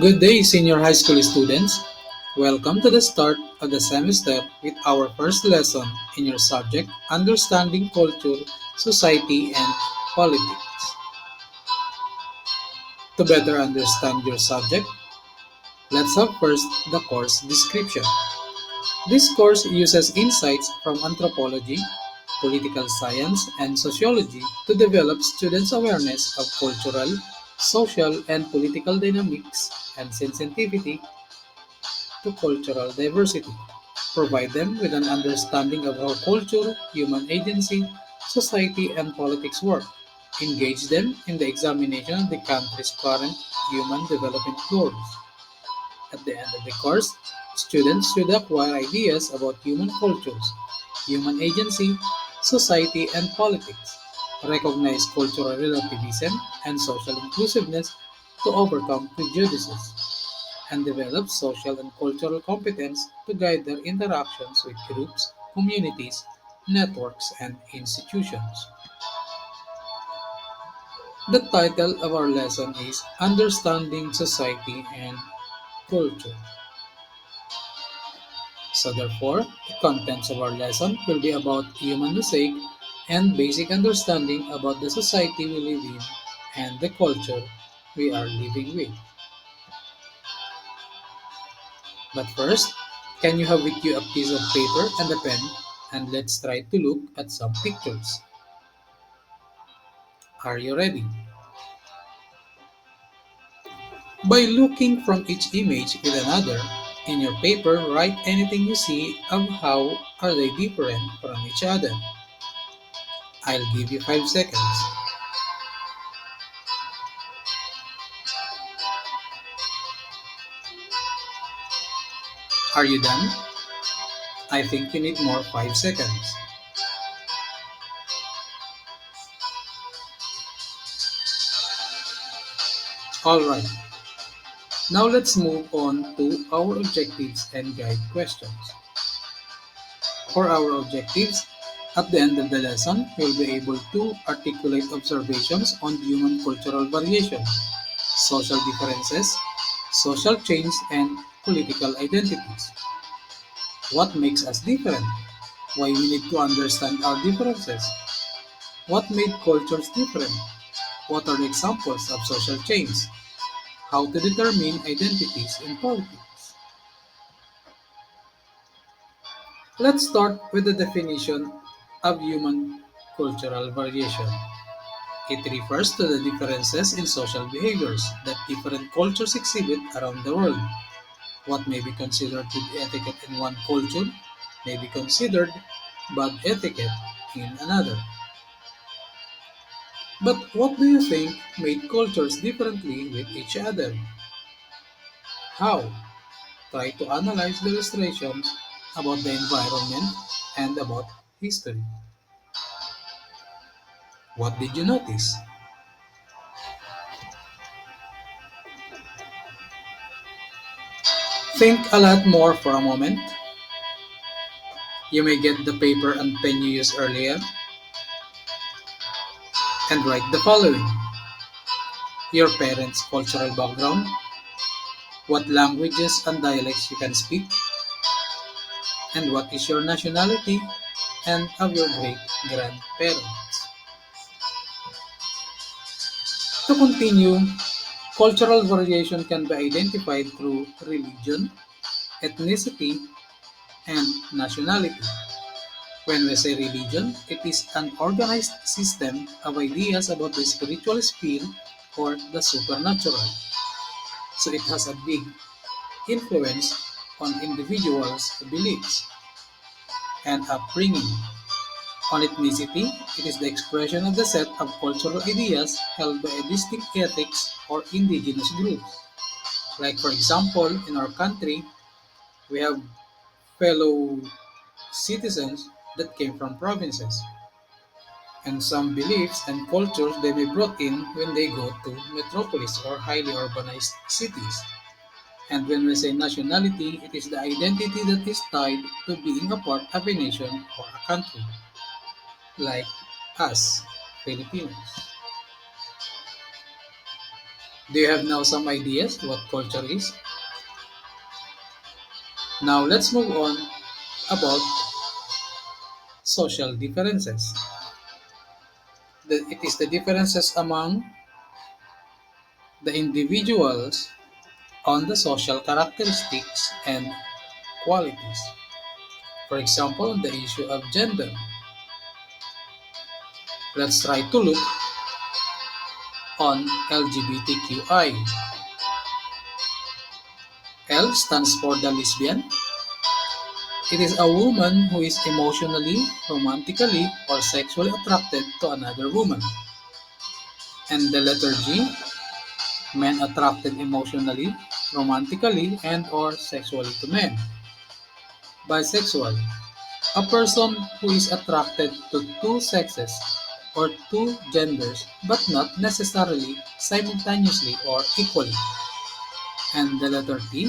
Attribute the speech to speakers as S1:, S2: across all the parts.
S1: Good day, senior high school students. Welcome to the start of the semester with our first lesson in your subject Understanding Culture, Society, and Politics. To better understand your subject, let's have first the course description. This course uses insights from anthropology, political science, and sociology to develop students' awareness of cultural, social, and political dynamics and sensitivity to cultural diversity, provide them with an understanding of how culture, human agency, society, and politics work, engage them in the examination of the country's current human development goals. At the end of the course, students should acquire ideas about human cultures, human agency, society, and politics, recognize cultural relativism and social inclusiveness to overcome prejudices, and develop social and cultural competence to guide their interactions with groups, communities, networks, and institutions. The title of our lesson is Understanding Society and Culture. So, therefore, the contents of our lesson will be about human mosaic and basic understanding about the society we live in and the culture we are living with. But first, can you have with you a piece of paper and a pen? And let's try to look at some pictures. Are you ready? By looking from each image with another, in your paper write anything you see of how are they different from each other. I'll give you 5 seconds. Are you done? I think you need more 5 seconds. Alright, now let's move on to our objectives and guide questions. For our objectives, at the end of the lesson, you'll be able to articulate observations on human cultural variation, social differences, social change, and political identities. What makes us different? Why we need to understand our differences? What made cultures different? What are the examples of social change? How to determine identities in politics? Let's start with the definition of human cultural variation. It refers to the differences in social behaviors that different cultures exhibit around the world. What may be considered good etiquette in one culture may be considered bad etiquette in another. But what do you think made cultures differently with each other? How? Try to analyze the illustrations about the environment and about history. What did you notice? Think a lot more for a moment. You may get the paper and pen you used earlier and write the following: your parents' cultural background, what languages and dialects you can speak, and what is your nationality and of your great grandparents. To continue, cultural variation can be identified through religion, ethnicity, and nationality. When we say religion, it is an organized system of ideas about the spiritual sphere or the supernatural. So it has a big influence on individuals' beliefs and upbringing. On ethnicity, it is the expression of the set of cultural ideas held by a distinct ethics or indigenous groups. Like for example, in our country, we have fellow citizens that came from provinces, and some beliefs and cultures they be brought in when they go to metropolis or highly urbanized cities. And when we say nationality, it is the identity that is tied to being a part of a nation or a country, like us, Filipinos. Do you have now some ideas what culture is? Now let's move on about social differences. It is the differences among the individuals on the social characteristics and qualities. For example, the issue of gender. Let's try to look on LGBTQI. L stands for the lesbian. It is a woman who is emotionally, romantically, or sexually attracted to another woman. And the letter G, men attracted emotionally, romantically, and or sexually to men. Bisexual, a person who is attracted to two sexes or two genders but not necessarily simultaneously or equally. And the letter T,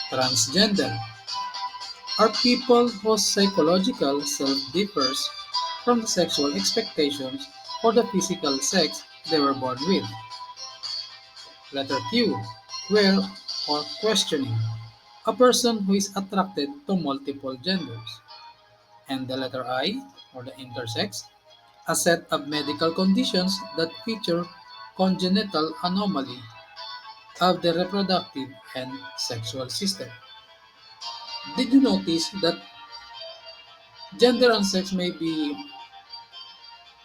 S1: transgender, are people whose psychological self differs from the sexual expectations or the physical sex they were born with. Letter Q, queer or questioning, a person who is attracted to multiple genders. And the letter I, or the intersex, a set of medical conditions that feature congenital anomaly of the reproductive and sexual system. Did you notice that gender and sex may be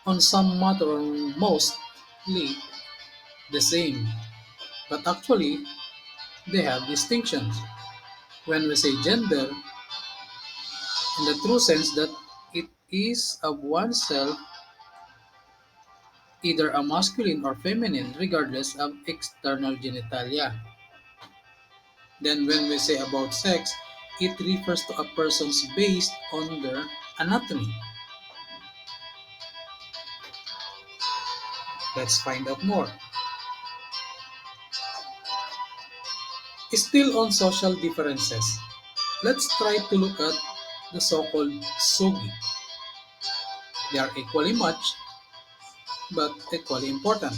S1: on some matter or mostly the same, but actually they have distinctions? When we say gender, in the true sense that it is of oneself either a masculine or feminine regardless of external genitalia. Then when we say about sex, it refers to a person's based on their anatomy. Let's find out more. Still on social differences, let's try to look at the so-called sugi. They are equally much but equally important.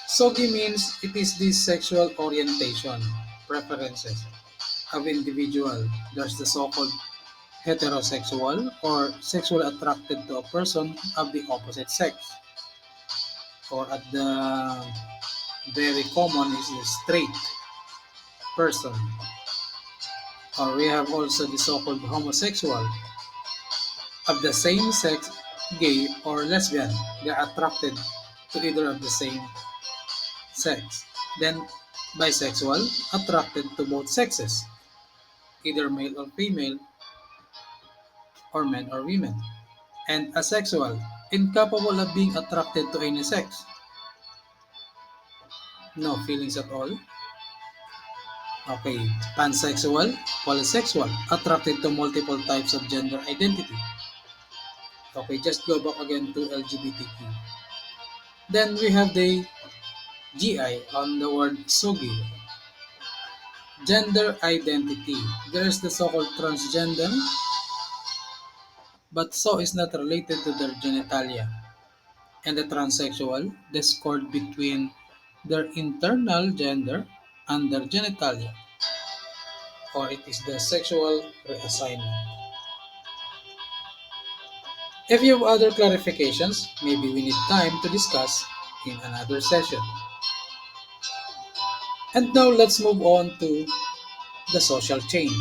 S1: Sogi means it is the sexual orientation, preferences of individual. There's the so-called heterosexual or sexually attracted to a person of the opposite sex. Or at the very common is the straight person. Or we have also the so-called homosexual of the same sex, gay or lesbian. They are attracted to either of the same sex. Then bisexual, attracted to both sexes, either male or female, or men or women. And asexual, incapable of being attracted to any sex. No feelings at all. Okay, pansexual, polysexual, attracted to multiple types of gender identity. Okay, just go back again to LGBTQ. Then we have the GI on the word SOGI, gender identity. There is the so-called transgender, but so is not related to their genitalia. And the transsexual, discord between their internal gender and their genitalia, or it is the sexual reassignment. If you have other clarifications, maybe we need time to discuss in another session. And now let's move on to the social change.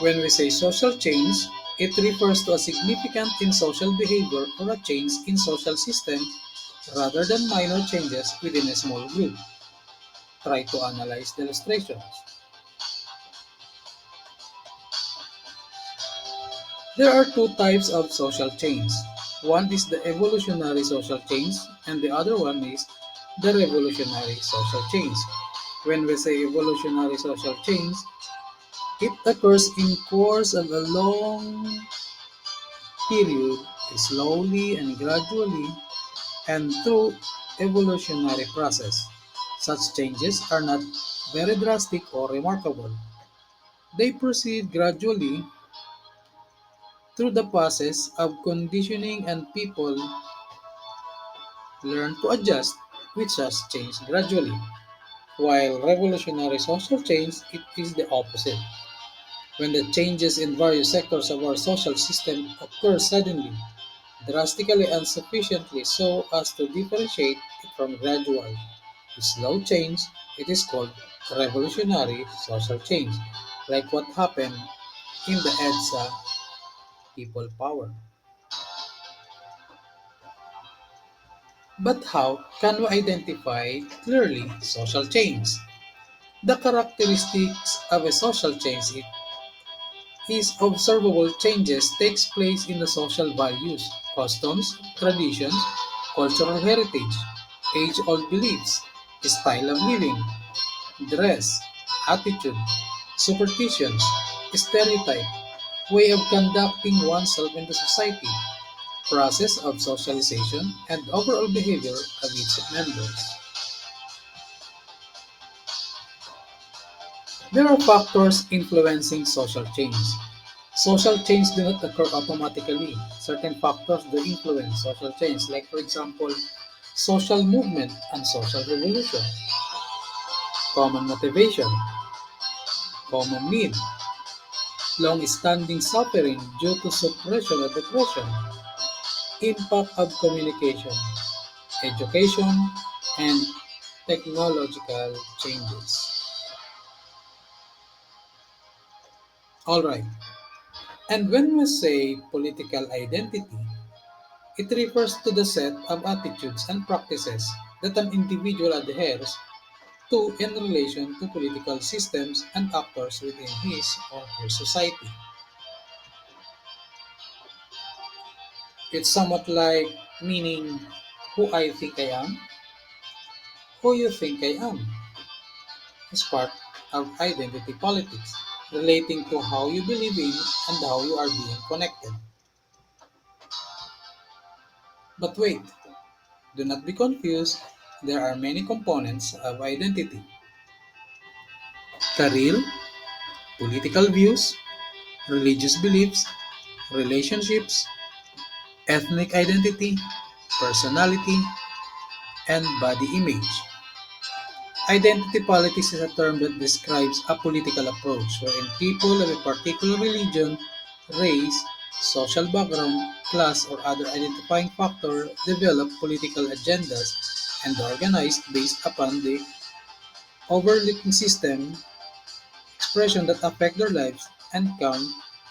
S1: When we say social change, it refers to a significant in social behavior or a change in social system rather than minor changes within a small group. Try to analyze the illustrations. There are two types of social change. One is the evolutionary social change, and the other one is the revolutionary social change. When we say evolutionary social change, it occurs in course of a long period, slowly and gradually, and through evolutionary process. Such changes are not very drastic or remarkable. They proceed gradually through the process of conditioning and people learn to adjust which has changed gradually, while revolutionary social change it is the opposite. When the changes in various sectors of our social system occur suddenly, drastically and sufficiently so as to differentiate it from gradual, slow change, it is called revolutionary social change, like what happened in the EDSA people power. But how can we identify clearly social change? The characteristics of a social change is observable changes takes place in the social values, customs, traditions, cultural heritage, age-old beliefs, style of living, dress, attitude, superstitions, stereotype, way of conducting oneself in the society, process of socialization, and overall behavior of its members. There are factors influencing social change. Social change do not occur automatically. Certain factors do influence social change, like for example, social movement and social revolution, common motivation, common need, long-standing suffering due to suppression or depression, impact of communication, education, and technological changes. Alright, and when we say political identity, it refers to the set of attitudes and practices that an individual adheres to in relation to political systems and actors within his or her society. It's somewhat like meaning who I think I am, who you think I am, is part of identity politics, relating to how you believe in and how you are being connected. But wait, do not be confused. There are many components of identity: career, political views, religious beliefs, relationships, ethnic identity, personality, and body image. Identity politics is a term that describes a political approach wherein people of a particular religion, race, social background, class, or other identifying factor develop political agendas and organize based upon the overlooking system expression that affect their lives and come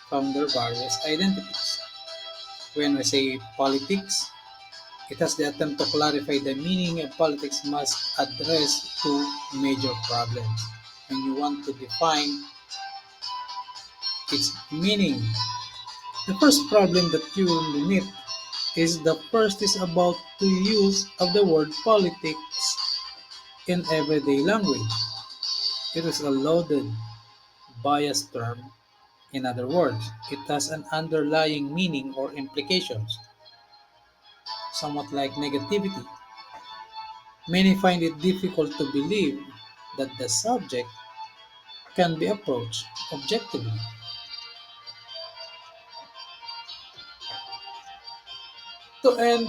S1: from their various identities. When we say politics, it has the attempt to clarify the meaning of politics must address two major problems. When you want to define its meaning, the first problem that you will meet is the first is about the use of the word politics in everyday language. It is a loaded, biased term. In other words, it has an underlying meaning or implications, somewhat like negativity. Many find it difficult to believe that the subject can be approached objectively. To end,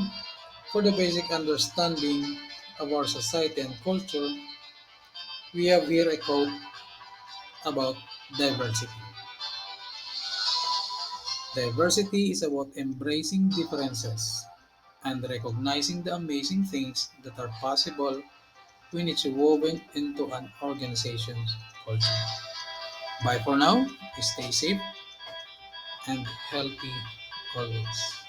S1: for the basic understanding of our society and culture, we have here a quote about diversity. Diversity is about embracing differences and recognizing the amazing things that are possible when it's woven into an organization's culture. Bye for now. Stay safe and healthy always.